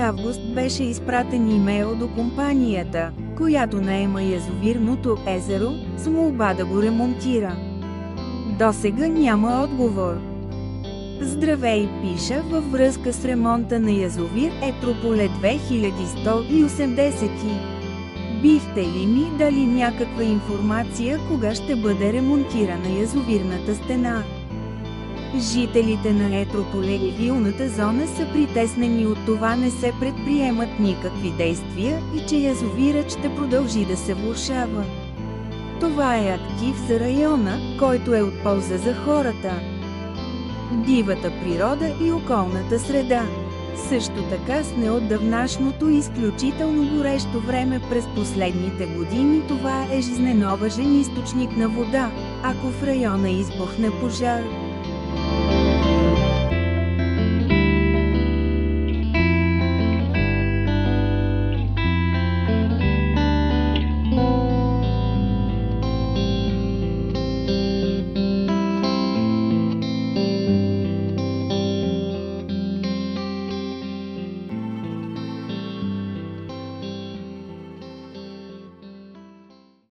август беше изпратен имейл до компанията, която наема язовирното езеро, с молба да го ремонтира. Досега няма отговор. Здравей, пиша във връзка с ремонта на язовир Етрополе 2180. Бихте ли ми дали някаква информация кога ще бъде ремонтирана язовирната стена? Жителите на Етрополе и вилната зона са притеснени от това не се предприемат никакви действия и че язовирът ще продължи да се влошава. Това е актив за района, който е от полза за хората, дивата природа и околната среда. Също така с неотдавнашното изключително горещо време през последните години това е жизненоважен източник на вода, ако в района избухне пожар.